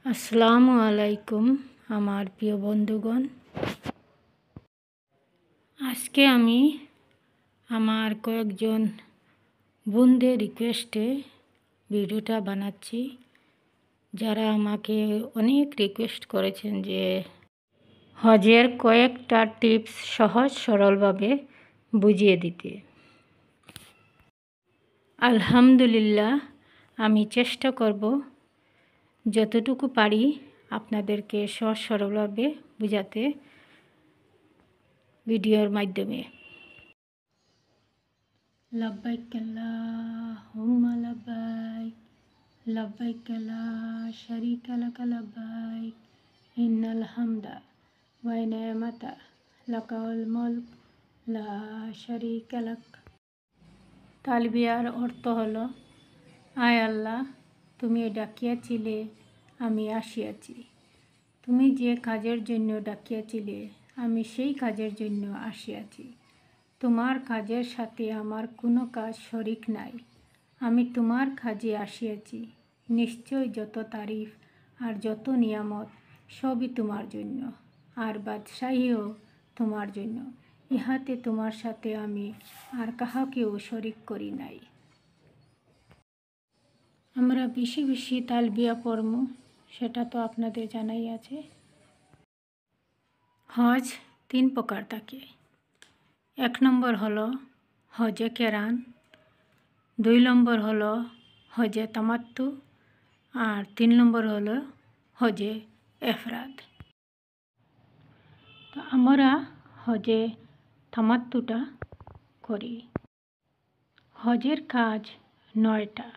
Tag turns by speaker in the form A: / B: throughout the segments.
A: আসসালামু আলাইকুম আমার প্রিয় বন্ধুগণ। আজকে আমি আমার কয়েকজন বোনদের রিকোয়েস্টে ভিডিওটা বানাচ্ছি, যারা আমাকে অনেক রিকোয়েস্ট করেছেন যে হজের কয়েকটা টিপস সহজ সরলভাবে বুঝিয়ে দিতে। আলহামদুলিল্লাহ, আমি চেষ্টা করব যতটুকু পারি আপনাদেরকে সহজ সরলভাবে বোঝাতে ভিডিওর মাধ্যমে। লব্বাইক আল্লাহুম্মা লব্বাইক, লব্বাইক লা শারীকা লাকা লব্বাইক, ইন্নাল হামদা ওয়া নি'মাতা লাকাল মুলক লা শারীকা লাক। তালবিয়ার অর্থ হলো, আয় আল্লাহ, তুমি ডাকিয়াছিলে, আমি আসিয়াছি। তুমি যে কাজের জন্য ডাকিয়াছিলে, আমি সেই কাজের জন্য আসিয়াছি। তোমার কাজের সাথে আমার কোনো কাজ শরিক নাই। আমি তোমার কাজে আসিয়াছি। নিশ্চয় যত তারিফ আর যত নিয়ামত সবই তোমার জন্য, আর বাদশাহীও তোমার জন্য। ইহাতে তোমার সাথে আমি আর কাহাকেও শরিক করি নাই। আমরা বেশি বেশি তালবিয়া পড়ব, সেটা তো আপনাদের জানাই আছে। হজ 3 প্রকার থাকে। 1 নম্বর হলো হজে কেরান, 2 নম্বর হলো হজে তামাত্তু, আর 3 নম্বর হলো হজে এফরাদ। তো আমরা হজে তামাত্তুটা করি। হজের কাজ 9টা,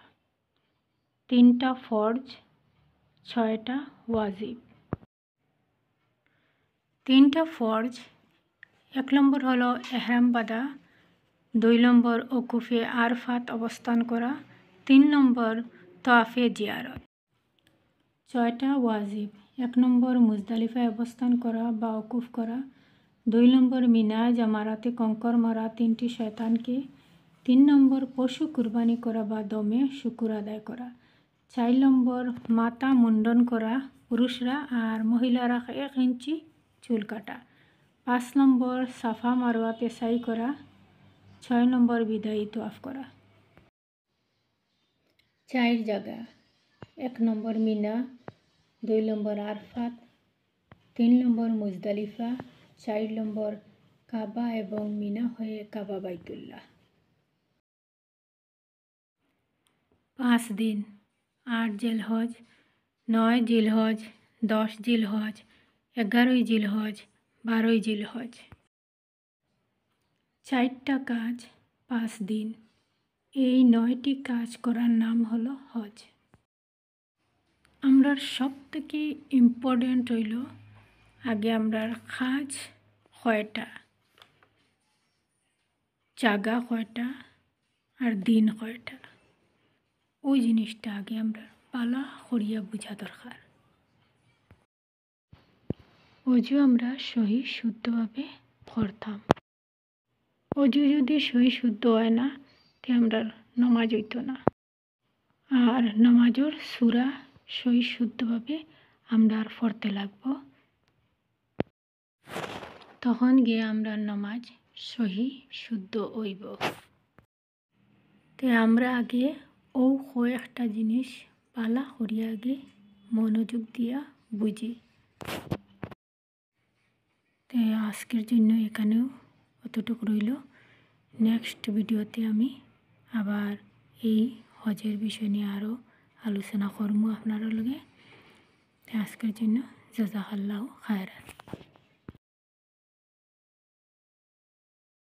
A: 3টা ফরজ, 6টা ওয়াজিব। 3টা ফরজ, 1 নম্বর হলো এহরাম বাঁধা, 2 নম্বর ওকুফে আরফাত অবস্থান করা, 3 নম্বর তাওয়াফে জিয়ারত। 6টা ওয়াজিব, 1 নম্বর মুজদালিফায় অবস্থান করা বা ওকুফ করা, 2 নম্বর মিনায় জামারাতে কঙ্কর মারা 3টি শয়তানকে, 3 নম্বর পশু কুরবানি করা বা দমে শুকুর আদায় করা, 4 নম্বর মাথা মুন্ডন করা পুরুষরা, আর মহিলারা 1 ইঞ্চি চুল কাটা, 5 নম্বর সাফা মারওয়াতে সাই করা, 6 নম্বর বিদায়ী তোয়াফ করা। 4 জায়গা: 1 নম্বর মিনা, 2 নম্বর আরফাত, 3 নম্বর মুজদালিফা, 4 নম্বর কাবা এবং মিনা হয়ে কাবা বাইতুল্লাহ। 5 দিন: 8 জিলহজ, 9 জিলহজ, 10 জিলহজ, 11 জিলহজ, 12 জিলহজ। 4টা কাজ 5 দিন। এই 9টি কাজ করার নাম হলো হজ। আমরার সব থেকে ইম্পর্টেন্ট হইল আগে আমরার কাজ কয়টা, জায়গা কয়টা, আর দিন কয়টা, ওই জিনিসটা আগে আমরা পালা করিয়া বোঝা দরকার। অজু আমরা সহি শুদ্ধভাবে করতাম। অজু যদি সহি শুদ্ধ হয় না, তে আমরা নামাজ হইতো না। আর নামাজের সূরা সহি শুদ্ধভাবে আমরা পড়তে লাগবো, তখন গিয়ে আমরা নামাজ সহি শুদ্ধ হইব। তে আমরা আগে ও কয়েকটা জিনিস পালা করিয়া আগে মনোযোগ দিয়া বুঝি। তে আজকের জন্য এখানেও অতটুকু রইল। নেক্সট ভিডিওতে আমি আবার এই হজের বিষয় নিয়ে আরও আলোচনা করবো আপনার লগে। আজকের জন্য জাযাকাল্লাহু খায়রান।